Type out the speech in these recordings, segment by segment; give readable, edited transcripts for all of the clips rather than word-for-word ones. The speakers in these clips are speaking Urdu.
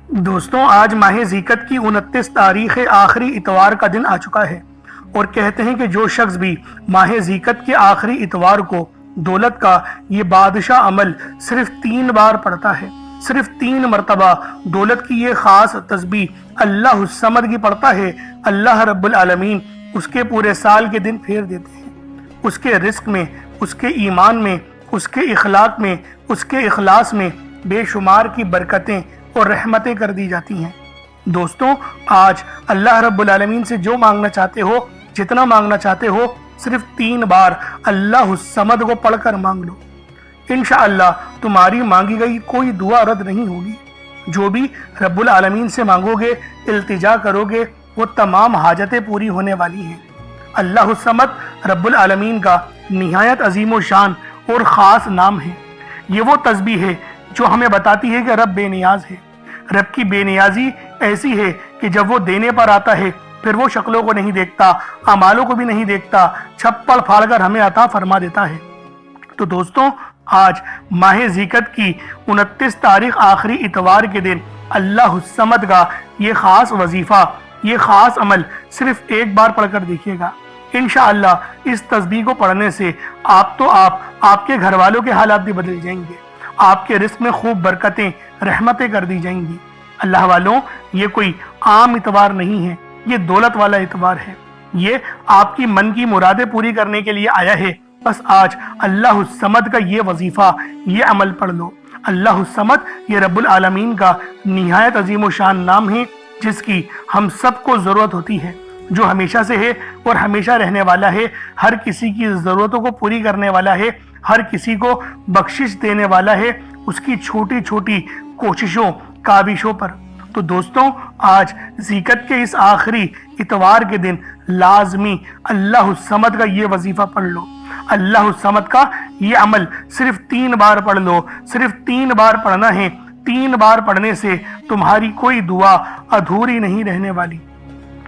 دوستوں، آج ماہ ذیقت کی 29 تاریخ آخری اتوار کا دن آ چکا ہے اور کہتے ہیں کہ جو شخص بھی ماہ ذیقت کے آخری اتوار کو دولت کا یہ بادشاہ عمل صرف 3 بار پڑھتا ہے، صرف 3 مرتبہ دولت کی یہ خاص تسبیح اللہ الصمد کی پڑھتا ہے، اللہ رب العالمین اس کے پورے سال کے دن پھیر دیتے ہیں۔ اس کے رزق میں، اس کے ایمان میں، اس کے اخلاق میں، اس کے اخلاص میں بے شمار کی برکتیں اور رحمتیں کر دی جاتی ہیں۔ دوستوں، آج اللہ رب العالمین سے جو مانگنا چاہتے ہو، جتنا مانگنا چاہتے ہو، صرف 3 بار اللہ الصمد کو پڑھ کر مانگ لو۔ انشاءاللہ تمہاری مانگی گئی کوئی دعا رد نہیں ہوگی۔ جو بھی رب العالمین سے مانگو گے، التجا کرو گے، وہ تمام حاجتیں پوری ہونے والی ہیں۔ اللہ الصمد رب العالمین کا نہایت عظیم و شان اور خاص نام ہے۔ یہ وہ تسبیح ہے جو ہمیں بتاتی ہے کہ رب بے نیاز ہے۔ رب کی بے نیازی ایسی ہے کہ جب وہ دینے پر آتا ہے پھر وہ شکلوں کو نہیں دیکھتا، اعمالوں کو بھی نہیں دیکھتا، چھپڑ پھاڑ کر ہمیں عطا فرما دیتا ہے۔ تو دوستوں، آج ماہ ذیقت کی 29 تاریخ آخری اتوار کے دن اللہ الصمد کا یہ خاص وظیفہ، یہ خاص عمل صرف 1 بار پڑھ کر دیکھیے گا۔ انشاءاللہ اس تسبیح کو پڑھنے سے آپ کے گھر والوں کے حالات بھی بدل جائیں گے، آپ کے رزق میں خوب برکتیں، رحمتیں کر دی جائیں گی۔ اللہ والوں، یہ کوئی عام اتوار نہیں ہے، یہ دولت والا اتوار ہے۔ یہ آپ کی من کی مرادیں پوری کرنے کے لیے آیا ہے۔ بس آج اللہ الصمد کا یہ وظیفہ، یہ عمل پڑھ لو۔ اللہ الصمد یہ رب العالمین کا نہایت عظیم و شان نام ہے، جس کی ہم سب کو ضرورت ہوتی ہے، جو ہمیشہ سے ہے اور ہمیشہ رہنے والا ہے، ہر کسی کی ضرورتوں کو پوری کرنے والا ہے، ہر کسی کو بخشش دینے والا ہے، اس کی چھوٹی چھوٹی کوششوں، کاوشوں پر۔ تو دوستوں، آج ذیقت کے اس آخری اتوار کے دن لازمی اللہ الصمد کا یہ وظیفہ پڑھ لو۔ اللہ الصمد کا یہ عمل صرف 3 بار پڑھ لو، صرف 3 بار پڑھنا ہے۔ 3 بار پڑھنے سے تمہاری کوئی دعا ادھوری نہیں رہنے والی۔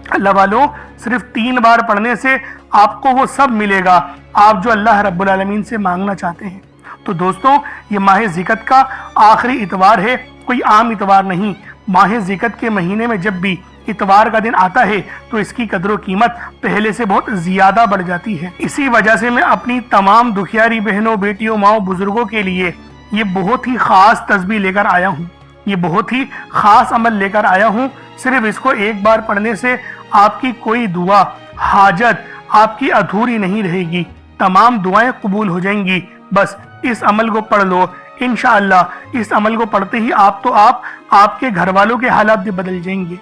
اللہ والوں، صرف 3 بار پڑھنے سے آپ کو وہ سب ملے گا آپ جو اللہ رب العالمین سے مانگنا چاہتے ہیں۔ تو دوستوں، یہ ماہ ذیقت کا آخری اتوار ہے، کوئی عام اتوار نہیں۔ ماہ ذیقت کے مہینے میں جب بھی اتوار کا دن آتا ہے تو اس کی قدر و قیمت پہلے سے بہت زیادہ بڑھ جاتی ہے۔ اسی وجہ سے میں اپنی تمام دکھیاری بہنوں، بیٹیوں، ماؤں، بزرگوں کے لیے یہ بہت ہی خاص تسبیح لے کر آیا ہوں، یہ بہت ہی خاص عمل لے کر آیا ہوں۔ صرف اس کو 1 بار پڑھنے سے آپ کی کوئی دعا، حاجت آپ کی ادھوری نہیں رہے گی، تمام دعائیں قبول ہو جائیں گی۔ بس اس عمل کو پڑھ لو۔ انشاءاللہ اس عمل کو پڑھتے ہی آپ کے گھر والوں کے حالات بھی بدل جائیں گے۔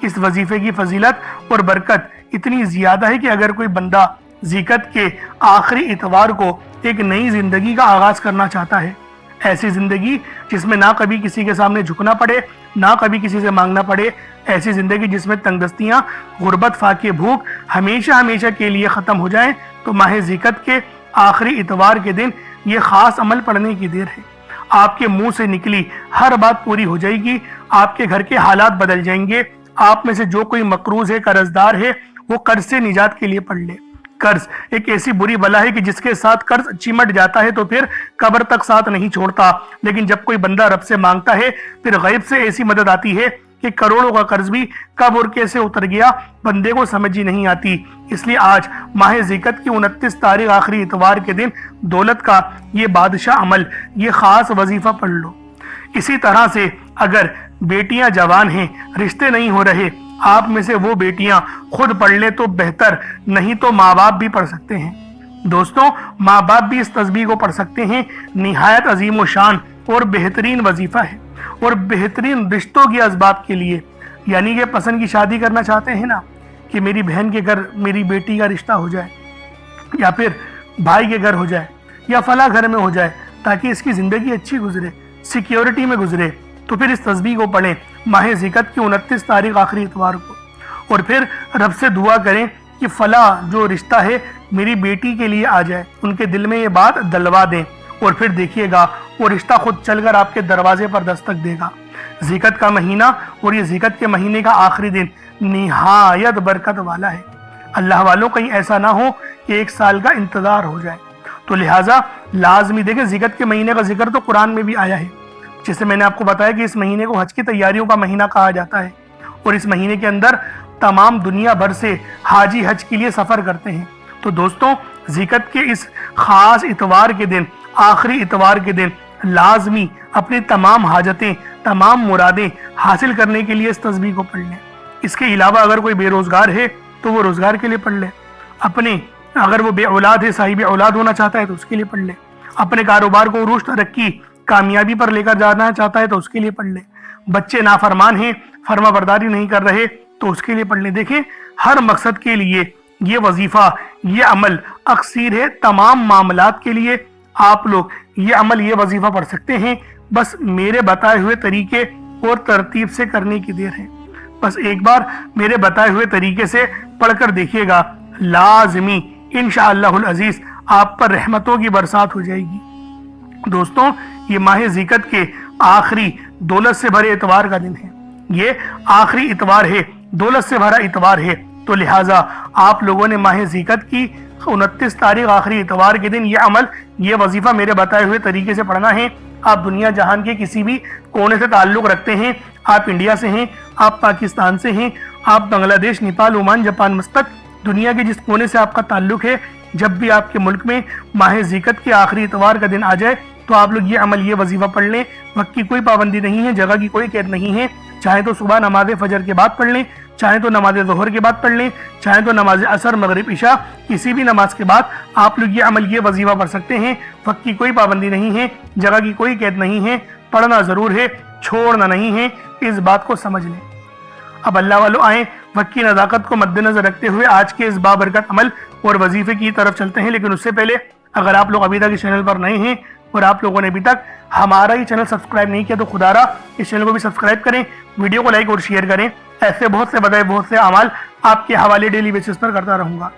اس وظیفے کی فضیلت اور برکت اتنی زیادہ ہے کہ اگر کوئی بندہ ذیقت کے آخری اتوار کو ایک نئی زندگی کا آغاز کرنا چاہتا ہے، ایسی زندگی جس میں نہ کبھی کسی کے سامنے جھکنا پڑے، نہ کبھی کسی سے مانگنا پڑے، ایسی زندگی جس میں تنگ دستیاں، غربت، فاقے، بھوک ہمیشہ ہمیشہ کے لیے ختم ہو جائیں، تو ماہ ذیقت کے آخری اتوار کے دن یہ خاص عمل پڑھنے کی دیر ہے۔ آپ کے منہ سے نکلی ہر بات پوری ہو جائے گی، آپ کے گھر کے حالات بدل جائیں گے۔ آپ میں سے جو کوئی مقروض ہے، قرضدار ہے، وہ قرض سے نجات کے لیے پڑھ لے۔ قرض ایک ایسی بری بلا ہے کہ جس کے ساتھ قرض چمٹ جاتا ہے تو پھر قبر تک ساتھ نہیں چھوڑتا، لیکن جب کوئی بندہ رب سے مانگتا ہے پھر غیب سے ایسی مدد آتی ہے کہ کروڑوں کا قرض بھی کب اور کیسے اتر گیا بندے کو سمجھ ہی نہیں آتی۔ اس لیے آج ماہ ذیقت کی 29 تاریخ آخری اتوار کے دن دولت کا یہ بادشاہ عمل، یہ خاص وظیفہ پڑھ لو۔ اسی طرح سے اگر بیٹیاں جوان ہیں، رشتے نہیں ہو رہے، آپ میں سے وہ بیٹیاں خود پڑھ لیں تو بہتر، نہیں تو ماں باپ بھی پڑھ سکتے ہیں۔ دوستوں، ماں باپ بھی اس تسبیح کو پڑھ سکتے ہیں۔ نہایت عظیم و شان اور بہترین وظیفہ ہے، اور بہترین رشتوں کے اسباب کے لیے، یعنی کہ پسند کی شادی کرنا چاہتے ہیں نا، کہ میری بہن کے گھر میری بیٹی کا رشتہ ہو جائے، یا پھر بھائی کے گھر ہو جائے، یا فلاں گھر میں ہو جائے، تاکہ اس کی زندگی اچھی گزرے، سیکیورٹی میں گزرے، تو پھر اس تسبیح کو پڑھیں ماہ ذیقت کی 29 تاریخ آخری اتوار کو، اور پھر رب سے دعا کریں کہ فلاں جو رشتہ ہے میری بیٹی کے لیے آ جائے، ان کے دل میں یہ بات دلوا دیں، اور پھر دیکھیے گا وہ رشتہ خود چل کر آپ کے دروازے پر دستک دے گا۔ ذیقت کا مہینہ اور یہ ذیقت کے مہینے کا آخری دن نہایت برکت والا ہے۔ اللہ والوں کہیں ایسا نہ ہو کہ 1 سال کا انتظار ہو جائے، تو لہٰذا لازمی دیکھیں، ذیقت کے مہینے کا ذکر تو قرآن میں بھی آیا ہے، جسے میں نے آپ کو بتایا کہ اس مہینے کو حج کی تیاریوں کا مہینہ کہا جاتا ہے، اور اس مہینے کے اندر تمام دنیا بھر سے حاجی حج کے لیے سفر کرتے ہیں۔ تو دوستوں، ذیقت کے اس خاص اتوار کے دن، آخری اتوار کے دن لازمی اپنی تمام حاجتیں، تمام مرادیں حاصل کرنے کے لیے اس تسبیح کو پڑھ لیں۔ اس کے علاوہ اگر کوئی بے روزگار ہے تو وہ روزگار کے لیے پڑھ لے، اگر وہ بے اولاد ہے، صاحب اولاد ہونا چاہتا ہے تو اس کے لیے پڑھ لے، اپنے کاروبار کو عروج، ترقی، کامیابی پر لے کر جانا چاہتا ہے تو اس کے لیے پڑھ لے، بچے نافرمان ہیں، فرما برداری نہیں کر رہے تو اس کے لیے پڑھ لیں۔ دیکھیں، ہر مقصد کے لیے یہ وظیفہ، یہ عمل اکثیر ہے۔ تمام معاملات کے لیے آپ لوگ یہ عمل، یہ وظیفہ پڑھ سکتے ہیں، بس میرے بتائے ہوئے طریقے اور ترتیب سے کرنے کی دیر ہے۔ بس ایک بار میرے بتائے ہوئے طریقے سے پڑھ کر دیکھیے گا، لازمی انشاءاللہ العزیز آپ پر رحمتوں کی برسات ہو جائے گی۔ دوستوں، یہ ماہ ذیقت کے آخری دولت سے بھرے اتوار کا دن ہے، یہ آخری اتوار ہے، دولت سے بھرا اتوار ہے، تو لہٰذا آپ لوگوں نے ماہ ذیقت کی 29 تاریخ آخری اتوار کے دن یہ عمل، یہ وظیفہ میرے بتائے ہوئے طریقے سے پڑھنا ہے۔ آپ دنیا جہان کے کسی بھی کونے سے تعلق رکھتے ہیں، آپ انڈیا سے ہیں، آپ پاکستان سے ہیں، آپ بنگلہ دیش، نیپال، عمان، جاپان، مسقط، دنیا کے جس کونے سے آپ کا تعلق ہے، جب بھی آپ کے ملک میں ماہ ذیقت کے آخری اتوار کا دن آ جائے تو آپ لوگ یہ عمل، یہ وظیفہ پڑھ لیں۔ وقت کی کوئی پابندی نہیں ہے، جگہ کی کوئی قید نہیں ہے، چاہے تو صبح نماز فجر کے بعد پڑھ لیں، چاہے تو نماز ظہر کے بعد پڑھ لیں، چاہے تو نماز عصر، مغرب، عشاء، کسی بھی نماز کے بعد آپ لوگ یہ عمل، یہ وظیفہ پڑھ سکتے ہیں۔ وقت کی کوئی پابندی نہیں ہے، جگہ کی کوئی قید نہیں ہے، پڑھنا ضرور ہے، چھوڑنا نہیں ہے، اس بات کو سمجھ لیں۔ اب اللہ والو آئیں، وقت کی نزاکت کو مد نظر رکھتے ہوئے آج کے اس بابرکت عمل اور وظیفے کی طرف چلتے ہیں۔ لیکن اس سے پہلے اگر آپ لوگ ابھی تک اس چینل پر نئے ہیں اور آپ لوگوں نے ابھی تک ہمارا یہ چینل سبسکرائب نہیں کیا تو خدا را اس چینل کو بھی سبسکرائب کریں، ویڈیو کو لائک اور شیئر کریں۔ ایسے بہت سے بدائے، بہت سے اعمال آپ کے حوالے ڈیلی بیسس پر کرتا رہوں گا۔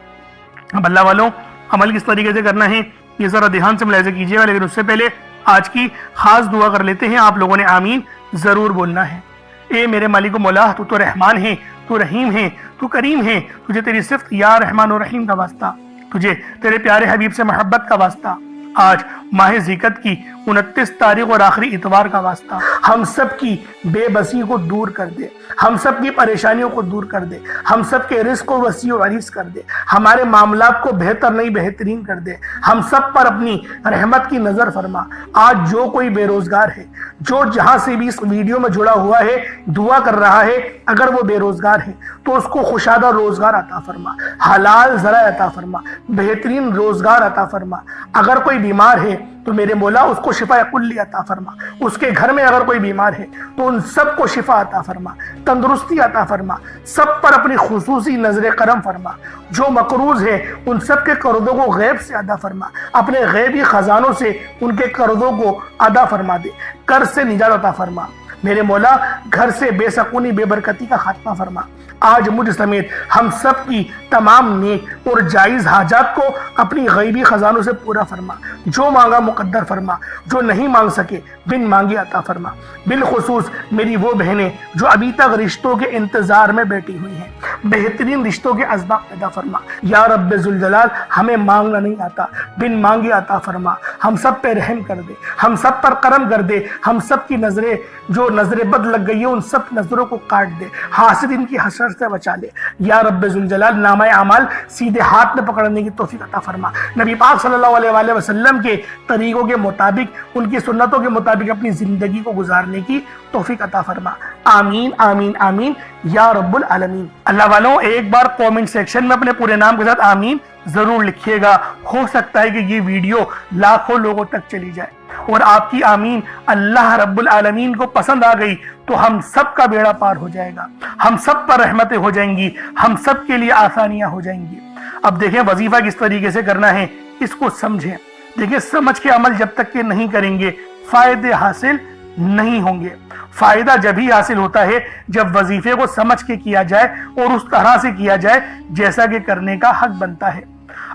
اب اللہ والوں، عمل کس طریقے سے کرنا ہے یہ ذرا دھیان سے ملاحظہ کیجیے گا، لیکن اس سے پہلے آج کی خاص دعا کر لیتے ہیں۔ آپ لوگوں نے آمین ضرور بولنا ہے۔ اے میرے مالک و مولا، تو رحمان ہے، تو رحیم ہے، تو کریم ہے، تجھے تیری صفت یا رحمان و رحیم کا واسطہ، تجھے تیرے پیارے حبیب سے محبت کا واسطہ، آج ماہ ذیقت کی 29 تاریخ اور آخری اتوار کا واسطہ، ہم سب کی بے بسی کو دور کر دے، ہم سب کی پریشانیوں کو دور کر دے، ہم سب کے رزق کو وسیع و عریض کر دے، ہمارے معاملات کو بہتر نہیں بہترین کر دے، ہم سب پر اپنی رحمت کی نظر فرما۔ آج جو کوئی بے روزگار ہے، جو جہاں سے بھی اس ویڈیو میں جڑا ہوا ہے، دعا کر رہا ہے، اگر وہ بے روزگار ہے تو اس کو خوشادہ روزگار عطا فرما، حلال ذرائع عطا فرما، بہترین روزگار عطا فرما۔ اگر کوئی بیمار ہے تو میرے مولا اس کو شفا کلی عطا فرما، اس کے گھر میں اگر کوئی بیمار ہے تو ان سب کو شفا عطا فرما، تندرستی عطا فرما، سب پر اپنی خصوصی نظر کرم فرما۔ جو مقروض ہے ان سب کے قرضوں کو غیب سے ادا فرما، اپنے غیبی خزانوں سے ان کے قرضوں کو ادا فرما دے، قرض سے نجات عطا فرما۔ میرے مولا گھر سے بے سکونی، بے برکتی کا خاتمہ فرما۔ آج مجھ سمیت ہم سب کی تمام نیک اور جائز حاجات کو اپنی غیبی خزانوں سے پورا فرما، جو مانگا مقدر فرما، جو نہیں مانگ سکے بن مانگے عطا فرما۔ بالخصوص میری وہ بہنیں جو ابھی تک رشتوں کے انتظار میں بیٹھی ہوئی ہیں، بہترین رشتوں کے اسباب پیدا فرما۔ یا رب ذوالجلال، ہمیں مانگنا نہیں آتا، بن مانگے عطا فرما۔ ہم سب پہ رحم کر دے، ہم سب پر کرم کر دے، ہم سب کی نظریں جو نظر بد لگ گئی ہے ان سب نظروں کو کاٹ دے، حاسدین کی حسد سے بچا لے۔ یا رب ذوالجلال، نامہ اعمال سیدھے ہاتھ میں پکڑنے کی توفیق عطا فرما۔ نبی پاک صلی اللہ علیہ وآلہ وسلم کے طریقوں کے مطابق، ان کی سنتوں کے مطابق اپنی زندگی کو گزارنے کی توفیق عطا فرما۔ آمین آمین آمین یا رب العالمین۔ اللہ والوں، ایک بار کومنٹ سیکشن میں اپنے پورے نام کے ساتھ آمین ضرور لکھیے گا۔ ہو سکتا ہے کہ یہ ویڈیو لاکھوں لوگوں تک چلی جائے اور آپ کی آمین اللہ رب العالمین کو پسند آ گئی تو ہم سب کا بیڑا پار ہو جائے گا، ہم سب پر رحمتیں ہو جائیں گی، ہم سب کے لیے آسانیاں ہو جائیں گی۔ اب دیکھیں وظیفہ کس طریقے سے کرنا ہے، اس کو سمجھیں۔ دیکھیں، سمجھ کے عمل جب تک کہ نہیں کریں گے فائدے حاصل نہیں ہوں گے۔ فائدہ جب ہی حاصل ہوتا ہے جب وظیفے کو سمجھ کے کیا جائے اور اس طرح سے کیا جائے جیسا کہ کرنے کا حق بنتا ہے۔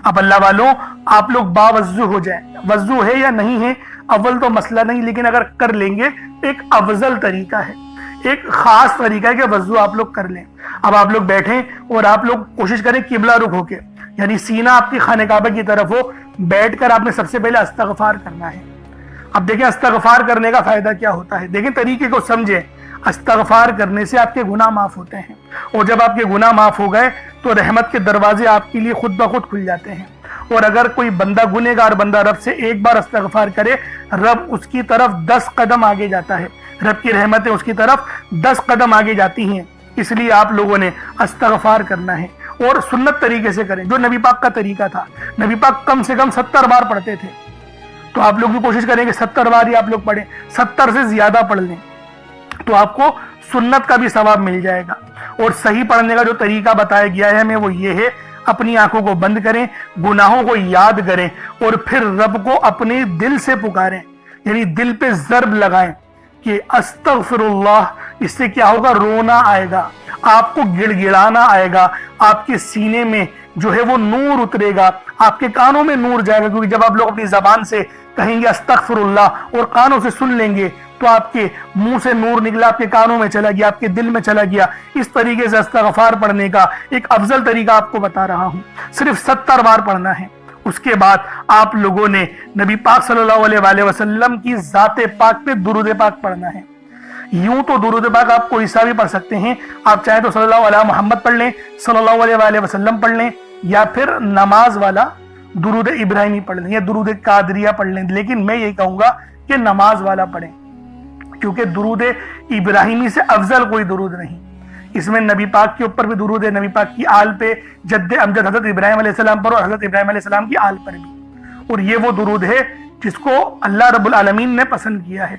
اب اللہ والوں، آپ لوگ باوضو ہو جائیں، وضو ہے یا نہیں ہے اول تو مسئلہ نہیں، لیکن اگر کر لیں گے ایک افضل طریقہ ہے، ایک خاص طریقہ ہے کہ وضو آپ لوگ کر لیں۔ اب آپ لوگ بیٹھیں اور آپ لوگ کوشش کریں قبلہ رخ ہو کے، یعنی سینہ آپ کی خانہ کعبہ کی طرف ہو، بیٹھ کر آپ نے سب سے پہلے استغفار کرنا ہے۔ اب دیکھیں استغفار کرنے کا فائدہ کیا ہوتا ہے، دیکھیں طریقے کو سمجھیں۔ استغفار کرنے سے آپ کے گناہ معاف ہوتے ہیں، اور جب آپ کے گناہ معاف ہو گئے تو رحمت کے دروازے آپ کے لیے خود بخود کھل جاتے ہیں۔ اور اگر کوئی بندہ گنہگار بندہ رب سے ایک بار استغفار کرے، رب اس کی طرف 10 قدم آگے جاتا ہے، رب کی رحمتیں اس کی طرف 10 قدم آگے جاتی ہیں۔ اس لیے آپ لوگوں نے استغفار کرنا ہے، اور سنت طریقے سے کریں جو نبی پاک کا طریقہ تھا۔ نبی پاک کم سے کم 70 بار پڑھتے تھے، تو آپ لوگ بھی کوشش کریں کہ 70 بار ہی آپ لوگ پڑھیں، 70 سے زیادہ پڑھ لیں تو آپ کو سنت کا بھی ثواب مل جائے گا۔ اور صحیح پڑھنے کا جو طریقہ بتایا گیا ہے ہمیں وہ یہ ہے، اپنی آنکھوں کو بند کریں، گناہوں کو یاد کریں، اور پھر رب کو اپنے دل سے پکاریں، یعنی دل پہ ضرب لگائیں کہ استغفر اللہ۔ اس سے کیا ہوگا؟ رونا آئے گا، آپ کو گڑ گڑانا آئے گا، آپ کے سینے میں جو ہے وہ نور اترے گا، آپ کے کانوں میں نور جائے گا، کیونکہ جب آپ لوگ اپنی زبان سے کہیں گے استغفر اللہ اور کانوں سے سن لیں گے تو آپ کے منہ سے نور نکلا، آپ کے کانوں میں چلا گیا، آپ کے دل میں چلا گیا۔ اس طریقے سے استغفار پڑھنے کا ایک افضل طریقہ آپ کو بتا رہا ہوں، صرف 70 بار پڑھنا ہے۔ اس کے بعد آپ لوگوں نے نبی پاک صلی اللہ علیہ وآلہ وسلم کی ذات پاک پہ درود پاک پڑھنا ہے۔ یوں تو درود پاک آپ کوئی سا بھی پڑھ سکتے ہیں، آپ چاہیں تو صلی اللہ علیہ محمد پڑھ لیں، صلی اللہ علیہ وآلہ وسلم پڑھ لیں، یا پھر نماز والا درود ابراہیمی پڑھ لیں، یا درود قادریہ پڑھ لیں، لیکن میں یہ کہوں گا کہ نماز والا پڑھیں، کیونکہ درود ابراہیمی سے افضل کوئی درود نہیں۔ اس میں نبی پاک کے اوپر بھی درود ہے، نبی پاک کی آل پہ، جد امجد حضرت ابراہیم علیہ السلام پر اور حضرت ابراہیم علیہ السلام کی آل پر بھی، اور یہ وہ درود ہے جس کو اللہ رب العالمین نے پسند کیا ہے،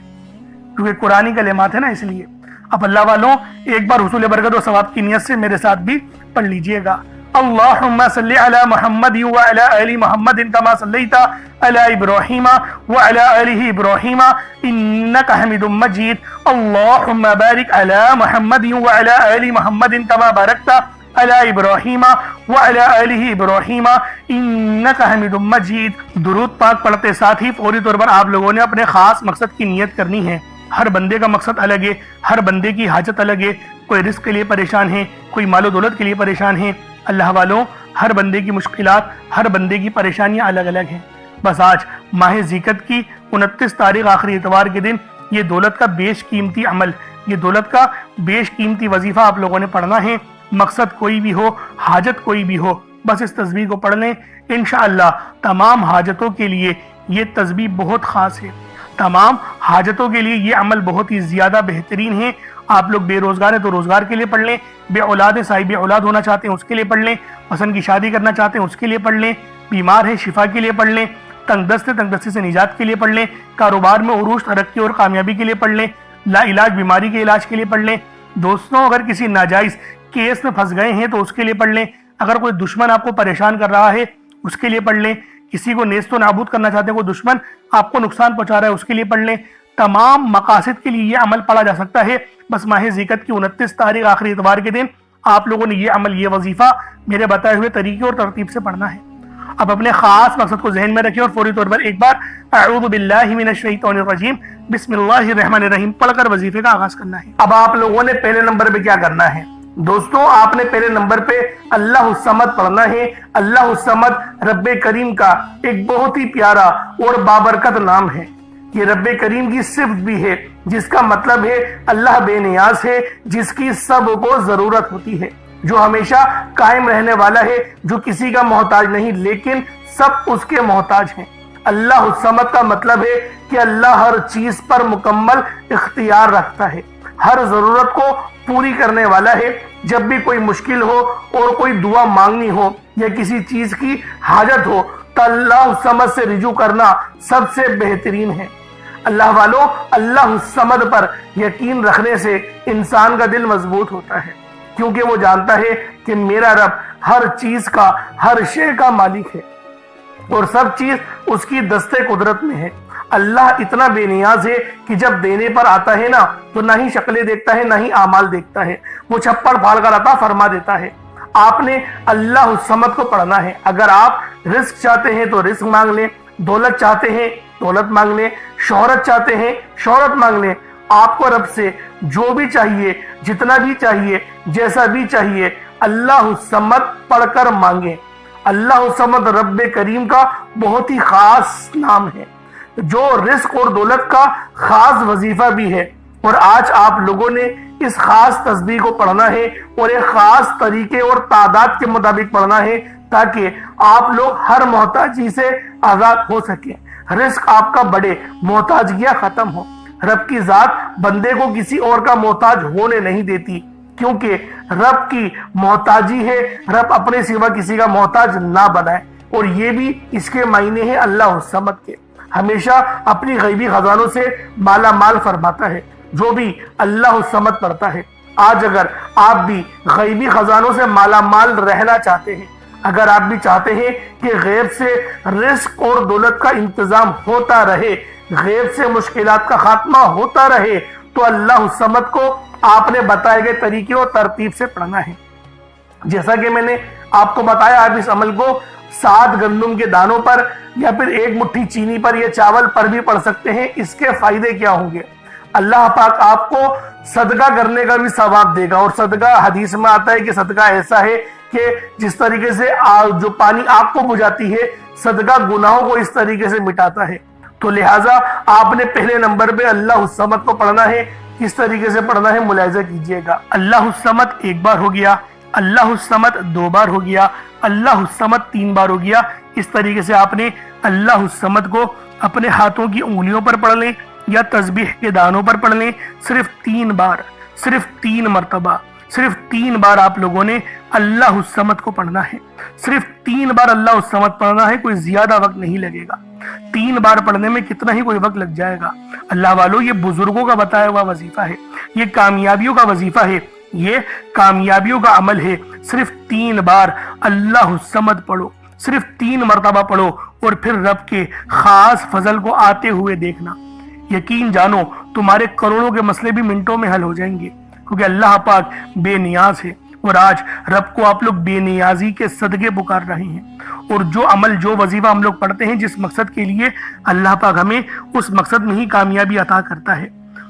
کیونکہ قرآنی کلمات ہے نا، اس لیے۔ اب اللہ والوں ایک بار حصول برکت و ثواب کی نیت سے میرے ساتھ بھی پڑھ لیجئے گا۔ اللہم صلی علی محمد وعلی آل محمد کما صلیت علی ابراہیم وعلی آل ابراہیم انک حمید مجید۔ اللہم بارک علی محمد وعلی آل محمد کما بارکت علی ابراہیم وعلی آل ابراہیم انک حمید مجید۔ درود پاک پڑھتے ساتھ ہی فوری طور پر آپ لوگوں نے اپنے خاص مقصد کی نیت کرنی ہے۔ ہر بندے کا مقصد الگ ہے، ہر بندے کی حاجت الگ ہے، کوئی رزق کے لیے پریشان ہے، کوئی مال و دولت کے لیے پریشان ہے۔ اللہ والوں ہر بندے کی مشکلات، ہر بندے کی پریشانیاں الگ الگ ہیں۔ بس آج ماہ ذیقت کی 29 تاریخ آخری اتوار کے دن یہ دولت کا بیش قیمتی عمل، یہ دولت کا بیش قیمتی وظیفہ آپ لوگوں نے پڑھنا ہے۔ مقصد کوئی بھی ہو، حاجت کوئی بھی ہو، بس اس تسبیح کو پڑھ لیں، انشاءاللہ تمام حاجتوں کے لیے یہ تسبیح بہت خاص ہے، تمام حاجتوں کے لیے یہ عمل بہت ہی زیادہ بہترین ہے۔ آپ لوگ بے روزگار ہیں تو روزگار کے لیے پڑھ لیں، بے اولاد ہیں، صاحب اولاد ہونا چاہتے ہیں اس کے لیے پڑھ لیں، حسن کی شادی کرنا چاہتے ہیں اس کے لیے پڑھ لیں، بیمار ہیں شفا کے لیے پڑھ لیں، تنگ دست ہے تنگ دستی سے نجات کے لیے پڑھ لیں، کاروبار میں عروج ترقی اور کامیابی کے لیے پڑھ لیں، لا علاج بیماری کے علاج کے لیے پڑھ لیں۔ دوستوں اگر کسی ناجائز کیس میں پھنس گئے ہیں تو اس کے لیے پڑھ لیں، اگر کوئی دشمن آپ کو پریشان کر رہا ہے اس کے لیے پڑھ لیں، کسی کو نیست و نابود کرنا چاہتے ہیں، کوئی دشمن آپ کو نقصان پہنچا رہا ہے اس کے لیے پڑھ لیں۔ تمام مقاصد کے لیے یہ عمل پڑھا جا سکتا ہے۔ بس ماہ ذیقت کی 29 تاریخ آخری اتوار کے دن آپ لوگوں نے یہ عمل، یہ وظیفہ میرے بتائے ہوئے طریقے اور ترتیب سے پڑھنا ہے۔ اب اپنے خاص مقصد کو ذہن میں رکھیں اور فوری طور پر ایک بار اعوذ باللہ من الشیطان الرجیم بسم اللہ الرحمن الرحیم پڑھ کر وظیفے کا آغاز کرنا ہے۔ اب آپ لوگوں نے پہلے نمبر پہ کیا کرنا ہے دوستوں؟ آپ نے پہلے نمبر پہ اللہ الصمد پڑھنا ہے۔ اللہ الصمد رب کریم کا ایک بہت ہی پیارا اور بابرکت نام ہے۔ یہ رب کریم کی صفت بھی ہے، جس کا مطلب ہے اللہ بے نیاز ہے، جس کی سب کو ضرورت ہوتی ہے، جو ہمیشہ قائم رہنے والا ہے، جو کسی کا محتاج نہیں لیکن سب اس کے محتاج ہیں۔ اللہ الصمد کا مطلب ہے کہ اللہ ہر چیز پر مکمل اختیار رکھتا ہے، ہر ضرورت کو پوری کرنے والا ہے۔ جب بھی کوئی مشکل ہو اور کوئی دعا مانگنی ہو یا کسی چیز کی حاجت ہو تو اللہ الصمد سے رجوع کرنا سب سے بہترین ہے۔ اللہ والوں اللہ الصمد پر یقین رکھنے سے انسان کا دل مضبوط ہوتا ہے، کیونکہ وہ جانتا ہے کہ میرا رب ہر چیز کا، ہر شے کا مالک ہے اور سب چیز اس کی دست قدرت میں ہے۔ اللہ اتنا بے نیاز ہے کہ جب دینے پر آتا ہے نا تو نہ ہی شکلیں دیکھتا ہے نہ ہی اعمال دیکھتا ہے، وہ چھپڑ پھاڑ کر عطا فرما دیتا ہے۔ آپ نے اللہ الصمد کو پڑھنا ہے۔ اگر آپ رزق چاہتے ہیں تو رزق مانگ لیں، دولت چاہتے ہیں دولت مانگ لیں، شہرت چاہتے ہیں شہرت مانگ لیں۔ آپ کو رب سے جو بھی چاہیے، جتنا بھی چاہیے، جیسا بھی چاہیے، اللہ الصمد پڑھ کر مانگیں۔ اللہ الصمد رب کریم کا بہت ہی خاص نام ہے۔ جو رزق اور دولت کا خاص وظیفہ بھی ہے، اور آج آپ لوگوں نے اس خاص تسبیح کو پڑھنا ہے اور ایک خاص طریقے اور تعداد کے مطابق پڑھنا ہے تاکہ آپ لوگ ہر محتاجی سے آزاد ہو سکیں، رزق آپ کا بڑھے، محتاجیاں ختم ہو۔ رب کی ذات بندے کو کسی اور کا محتاج ہونے نہیں دیتی، کیونکہ رب کی محتاجی ہے رب اپنے سوا کسی کا محتاج نہ بنائے، اور یہ بھی اس کے معنی ہے اللہ الصمد کے، ہمیشہ اپنی غیبی خزانوں سے مالا مال فرماتا ہے۔ جو بھی اللہ الصمد پڑھتا ہے، آج اگر آپ بھی غیبی خزانوں سے مالا مال رہنا چاہتے ہیں، اگر آپ بھی چاہتے ہیں کہ غیب سے رزق اور دولت کا انتظام ہوتا رہے، غیب سے مشکلات کا خاتمہ ہوتا رہے، تو اللہ الصمد کو آپ نے بتائے گئے طریقے اور ترتیب سے پڑھنا ہے۔ جیسا کہ میں نے آپ کو بتایا، آپ اس عمل کو 7 گندم کے دانوں پر یا پھر 1 مٹھی چینی پر یا چاول پر بھی پڑھ سکتے ہیں۔ اس کے فائدے کیا ہوں گے؟ اللہ پاک آپ کو صدقہ کرنے کا بھی ثواب دے گا، اور صدقہ حدیث میں آتا ہے کہ صدقہ ایسا ہے کہ جس طریقے سے جو پانی آگ کو بجھاتی ہے، صدقہ گناہوں کو اس طریقے سے مٹاتا ہے۔ تو لہٰذا آپ نے پہلے نمبر پہ اللہ الصمد کو پڑھنا ہے۔ کس طریقے سے پڑھنا ہے ملاحظہ کیجئے گا۔ اللہ الصمد 1 بار ہو گیا، اللہ الصمد 2 بار ہو گیا، اللہ الصمد 3 بار ہو گیا۔ اس طریقے سے آپ نے اللہ الصمد کو اپنے ہاتھوں کی انگلیوں پر پڑھ لیں یا تسبیح کے دانوں پر پڑھ لیں، صرف 3 بار، صرف 3 مرتبہ، صرف 3 بار آپ لوگوں نے اللہ الصمد کو پڑھنا ہے۔ صرف 3 بار اللہ الصمد پڑھنا ہے، کوئی زیادہ وقت نہیں لگے گا۔ 3 بار پڑھنے میں کتنا ہی کوئی وقت لگ جائے گا۔ اللہ والو، یہ بزرگوں کا بتایا ہوا وظیفہ ہے، یہ کامیابیوں کا وظیفہ ہے، یہ کامیابیوں کا عمل ہے۔ صرف 3 بار اللہ الصمد پڑھو، صرف 3 مرتبہ پڑھو، اور پھر رب کے خاص فضل کو آتے ہوئے دیکھنا۔ یقین جانو تمہارے کروڑوں کے مسئلے بھی منٹوں میں حل ہو جائیں گے، کیونکہ اللہ پاک بے نیاز ہے، اور آج رب کو آپ لوگ بے نیازی کے صدقے پکار رہے ہیں۔ اور جو عمل، جو وظیفہ ہم لوگ پڑھتے ہیں جس مقصد کے لیے، اللہ پاک ہمیں اس مقصد میں ہی کامیابی عطا کرتا ہے۔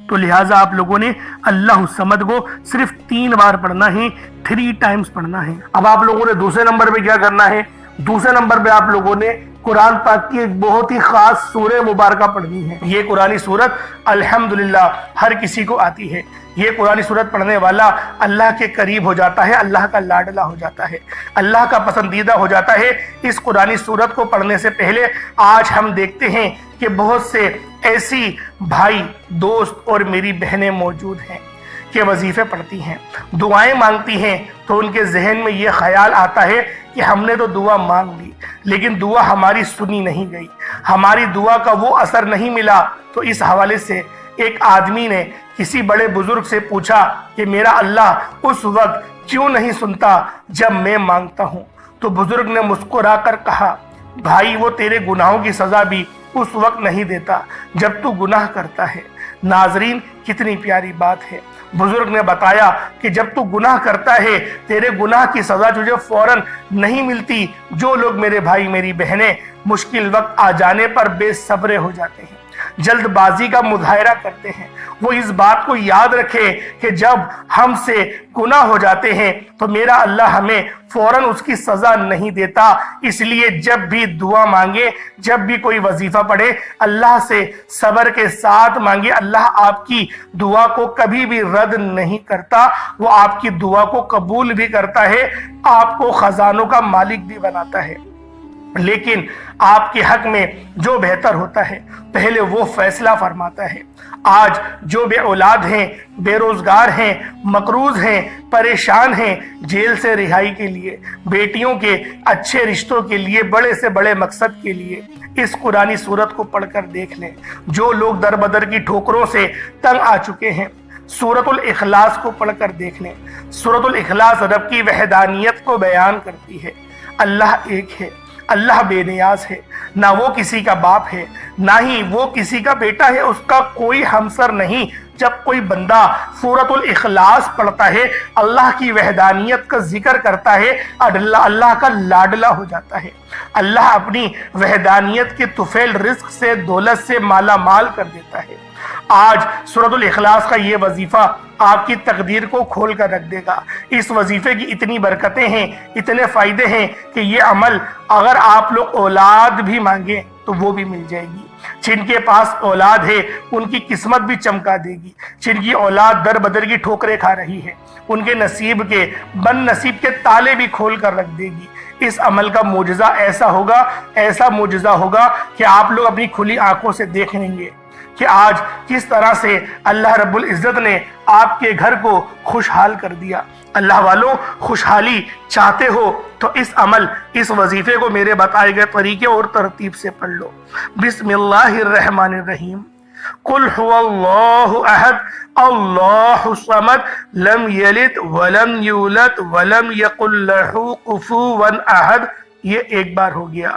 تو لہٰذا آپ لوگوں نے اللہ الصمد کو صرف 3 بار پڑھنا ہے، 3 ٹائمز پڑھنا ہے۔ اب آپ لوگوں نے دوسرے نمبر پہ کیا کرنا ہے؟ دوسرے نمبر پہ آپ لوگوں نے قرآن پاک کی ایک بہت ہی خاص سورہ مبارکہ پڑھنی ہے۔ یہ قرآنی سورت الحمدللہ ہر کسی کو آتی ہے۔ یہ قرآنی سورت پڑھنے والا اللہ کے قریب ہو جاتا ہے، اللہ کا لاڈلا ہو جاتا ہے، اللہ کا پسندیدہ ہو جاتا ہے۔ اس قرآنی سورت کو پڑھنے سے پہلے آج ہم دیکھتے ہیں کہ بہت سے ایسی بھائی، دوست اور میری بہنیں موجود ہیں کہ وظیفے پڑھتی ہیں، دعائیں مانگتی ہیں، تو ان کے ذہن میں یہ خیال آتا ہے کہ ہم نے تو دعا مانگ لی لیکن دعا ہماری سنی نہیں گئی، ہماری دعا کا وہ اثر نہیں ملا۔ تو اس حوالے سے ایک آدمی نے کسی بڑے بزرگ سے پوچھا کہ میرا اللہ اس وقت کیوں نہیں سنتا جب میں مانگتا ہوں؟ تو بزرگ نے مسکرا کر کہا، بھائی وہ تیرے گناہوں کی سزا بھی اس وقت نہیں دیتا جب تو گناہ کرتا ہے۔ ناظرین، کتنی پیاری بات ہے۔ بزرگ نے بتایا کہ جب تو گناہ کرتا ہے تیرے گناہ کی سزا تجھے فوراً نہیں ملتی۔ جو لوگ میرے بھائی، میری بہنیں مشکل وقت آ جانے پر بے صبر ہو جاتے ہیں، جلد بازی کا مظاہرہ کرتے ہیں، وہ اس بات کو یاد رکھے کہ جب ہم سے گناہ ہو جاتے ہیں تو میرا اللہ ہمیں فوراً اس کی سزا نہیں دیتا۔ اس لیے جب بھی دعا مانگے، جب بھی کوئی وظیفہ پڑھے، اللہ سے صبر کے ساتھ مانگے۔ اللہ آپ کی دعا کو کبھی بھی رد نہیں کرتا، وہ آپ کی دعا کو قبول بھی کرتا ہے، آپ کو خزانوں کا مالک بھی بناتا ہے۔ لیکن آپ کے حق میں جو بہتر ہوتا ہے پہلے وہ فیصلہ فرماتا ہے۔ آج جو بے اولاد ہیں، بے روزگار ہیں، مقروض ہیں، پریشان ہیں، جیل سے رہائی کے لیے، بیٹیوں کے اچھے رشتوں کے لیے، بڑے سے بڑے مقصد کے لیے اس قرآنی سورت کو پڑھ کر دیکھ لیں۔ جو لوگ در بدر کی ٹھوکروں سے تنگ آ چکے ہیں، سورۃ الاخلاص کو پڑھ کر دیکھ لیں۔ سورۃ الاخلاص رب کی وحدانیت کو بیان کرتی ہے۔ اللہ ایک ہے، اللہ بے نیاز ہے، نہ وہ کسی کا باپ ہے، نہ ہی وہ کسی کا بیٹا ہے، اس کا کوئی ہمسر نہیں۔ جب کوئی بندہ سورۃ الاخلاص پڑھتا ہے، اللہ کی وحدانیت کا ذکر کرتا ہے، اللہ کا لاڈلا ہو جاتا ہے۔ اللہ اپنی وحدانیت کے طفیل رزق سے، دولت سے مالا مال کر دیتا ہے۔ آج سورۃ الاخلاص کا یہ وظیفہ آپ کی تقدیر کو کھول کر رکھ دے گا۔ اس وظیفے کی اتنی برکتیں ہیں، اتنے فائدے ہیں کہ یہ عمل اگر آپ لوگ اولاد بھی مانگیں، تو وہ بھی مل جائے گی۔ جن کے پاس اولاد ہے ان کی قسمت بھی چمکا دے گی۔ جن کی اولاد در بدر کی ٹھوکریں کھا رہی ہے ان کے نصیب کے بد نصیب کے تالے بھی کھول کر رکھ دے گی۔ اس عمل کا معجزہ ایسا معجزہ ہوگا کہ آپ لوگ اپنی کھلی آنکھوں سے دیکھ لیں گے کہ آج کس طرح سے اللہ رب العزت نے آپ کے گھر کو خوشحال کر دیا۔ اللہ والوں، خوشحالی چاہتے ہو تو اس عمل، اس وظیفے کو میرے بتائے گئے طریقے اور ترتیب سے پڑھ لو۔ بسم اللہ الرحمن الرحیم۔ قل هو اللہ احد اللہ الصمد لم یلد ولم یولد ولم یکن لہ کفوا احد۔ یہ ایک بار ہو گیا۔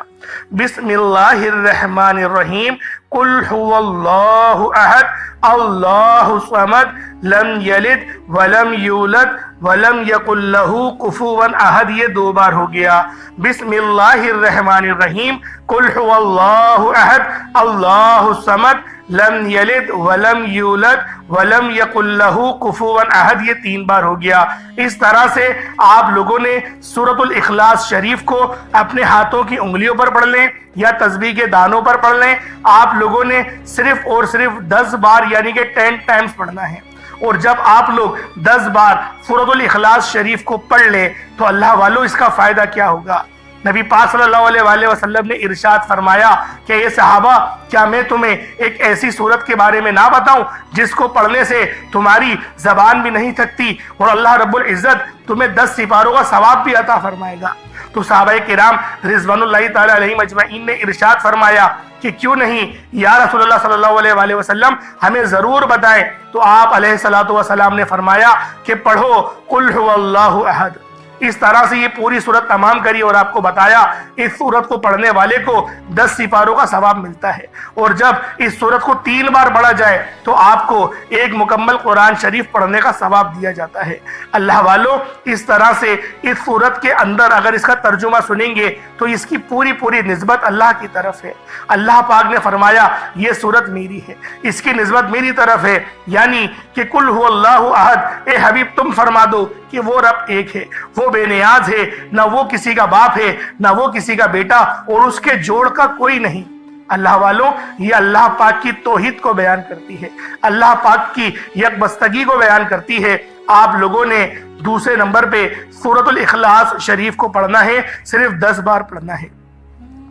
بسم اللہ الرحمن الرحیم۔ قل هو اللہ احد اللہ الصمد لم یلد ولم یولد ولم یکن لہ کفوا احد۔ یہ دو بار ہو گیا۔ بسم اللہ الرحمن الرحیم۔ قل هو اللہ احد اللہ الصمد لم یلد ولم یولد ولم یکن لہ کفوا احد۔ یہ تین بار ہو گیا۔ اس طرح سے آپ لوگوں نے سورۃ الاخلاص شریف کو اپنے ہاتھوں کی انگلیوں پر پڑھ لیں یا تسبیح کے دانوں پر پڑھ لیں۔ آپ لوگوں نے صرف اور صرف 10 بار یعنی کہ 10 ٹائمز پڑھنا ہے۔ اور جب آپ لوگ 10 بار سورۃ الاخلاص شریف کو پڑھ لیں تو اللہ والوں اس کا فائدہ کیا ہوگا؟ نبی پاک صلی اللہ علیہ وآلہ وسلم نے ارشاد فرمایا کہ اے صحابہ، کیا میں تمہیں ایک ایسی سورت کے بارے میں نہ بتاؤں جس کو پڑھنے سے تمہاری زبان بھی نہیں تھکتی اور اللہ رب العزت تمہیں 10 سپاروں کا ثواب بھی عطا فرمائے گا؟ تو صحابہ کرام رضوان اللہ تعالی علیہم اجمعین نے ارشاد فرمایا کہ کیوں نہیں یا رسول اللہ صلی اللہ علیہ وآلہ وسلم، ہمیں ضرور بتائیں۔ تو آپ علیہ الصلوۃ والسلام نے فرمایا کہ پڑھو قل هو اللہ احد۔ اس طرح سے یہ پوری سورت تمام کری اور آپ کو بتایا اس سورت کو پڑھنے والے کو 10 سپاروں کا ثواب ملتا ہے۔ اور جب اس سورت کو 3 بار پڑھا جائے تو آپ کو ایک مکمل قرآن شریف پڑھنے کا ثواب دیا جاتا ہے۔ اللہ والوں، اس طرح سے اس سورت کے اندر اگر اس کا ترجمہ سنیں گے تو اس کی پوری نسبت اللہ کی طرف ہے۔ اللہ پاک نے فرمایا یہ سورت میری ہے، اس کی نسبت میری طرف ہے، یعنی کہ قل هو اللہ احد، اے حبیب تم فرما دو کہ وہ رب ایک ہے، وہ بے نیاز ہے، نہ وہ کسی کا باپ ہے نہ وہ کسی کا بیٹا اور اس کے جوڑ کا کوئی نہیں۔ اللہ والوں، یہ اللہ پاک کی توحید کو بیان کرتی ہے، اللہ پاک کی یکبستگی کو بیان کرتی ہے۔ آپ لوگوں نے دوسرے نمبر پہ سورۃ الاخلاص شریف کو پڑھنا ہے، صرف 10 بار پڑھنا ہے۔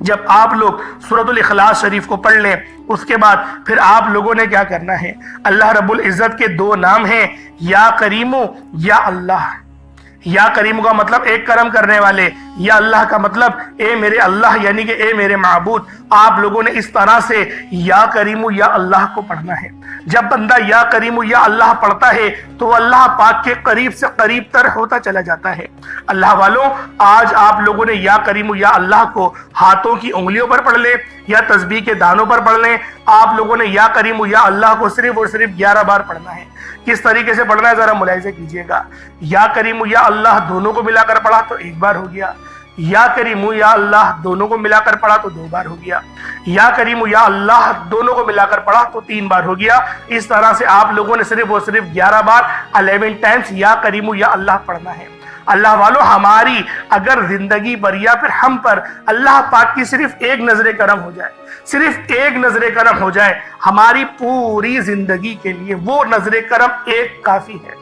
جب آپ لوگ سورۃ الاخلاص شریف کو پڑھ لیں اس کے بعد پھر آپ لوگوں نے کیا کرنا ہے؟ اللہ رب العزت کے 2 نام ہیں، یا کریم یا اللہ۔ یا کریم کا مطلب ایک کرم کرنے والے، یا اللہ کا مطلب اے میرے اللہ یعنی کہ اے میرے معبود۔ آپ لوگوں نے اس طرح سے یا کریم یا اللہ کو پڑھنا ہے۔ جب بندہ یا کریم یا اللہ پڑھتا ہے تو وہ اللہ پاک کے قریب سے قریب تر ہوتا چلا جاتا ہے۔ اللہ والوں، آج آپ لوگوں نے یا کریم یا اللہ کو ہاتھوں کی انگلیوں پر پڑھ لیں یا تسبیح کے دانوں پر پڑھ لیں۔ آپ لوگوں نے یا کریم یا اللہ کو صرف اور صرف 11 بار پڑھنا ہے۔ کس طریقے سے پڑھنا ہے ذرا ملاحظہ کیجئے گا۔ یا کریم یا اللہ دونوں کو ملا کر پڑھا تو 1 بار ہو گیا، یا کریم یا اللہ دونوں کو ملا کر پڑھا تو 2 بار ہو گیا، یا کریم یا اللہ دونوں کو ملا کر پڑھا تو 3 بار ہو گیا۔ اس طرح سے آپ لوگوں نے صرف اور صرف 11 بار 11 ٹائمز یا کریم یا اللہ پڑھنا ہے۔ اللہ والوں، ہماری اگر زندگی پر یا پھر ہم پر اللہ پاک کی صرف ایک نظر کرم ہو جائے، صرف ایک نظر کرم ہو جائے ہماری پوری زندگی کے لیے، وہ نظر کرم ایک کافی ہے۔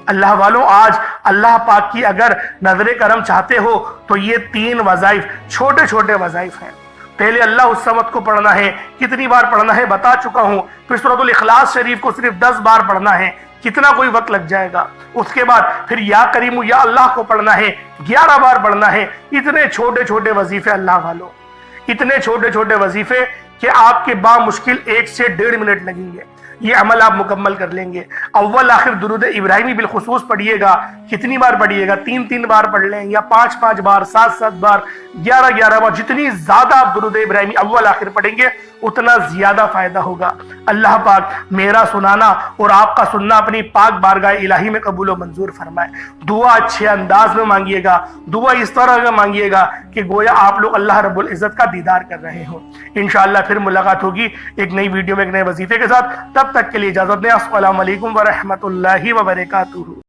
اللہ والوں، آج اللہ پاک کی اگر نظر کرم چاہتے ہو تو یہ 3 وظائف، چھوٹے وظائف ہیں۔ پہلے اللہ الصمد کو پڑھنا ہے، کتنی بار پڑھنا ہے بتا چکا ہوں۔ پھر سورۃ الاخلاص شریف کو صرف 10 بار پڑھنا ہے، کتنا کوئی وقت لگ جائے گا۔ اس کے بعد پھر یا کریم یا اللہ کو پڑھنا ہے، 11 بار پڑھنا ہے۔ اتنے چھوٹے وظیفے اللہ والوں، اتنے چھوٹے وظیفے کہ آپ کے بامشکل 1 سے 1.5 منٹ لگیں گے۔ یہ عمل آپ مکمل کر لیں گے۔ اول آخر درود ابراہیمی بالخصوص پڑھیے گا۔ کتنی بار پڑھیے گا؟ 3 بار پڑھ لیں یا 5 بار، 7 بار، 11 بار۔ جتنی زیادہ آپ درود ابراہیمی اول آخر پڑھیں گے اتنا زیادہ فائدہ ہوگا۔ اللہ پاک میرا سنانا اور آپ کا سننا اپنی پاک بارگاہ الہی میں قبول و منظور فرمائے۔ دعا اچھے انداز میں مانگیے گا، دعا اس طرح کا مانگیے گا کہ گویا آپ لوگ اللہ رب العزت کا دیدار کر رہے ہوں۔ انشاءاللہ پھر ملاقات ہوگی ایک نئی ویڈیو میں ایک نئے وظیفے کے ساتھ۔ تب تک کے لیے اجازت دیں۔ السلام علیکم ورحمۃ اللہ وبرکاتہ۔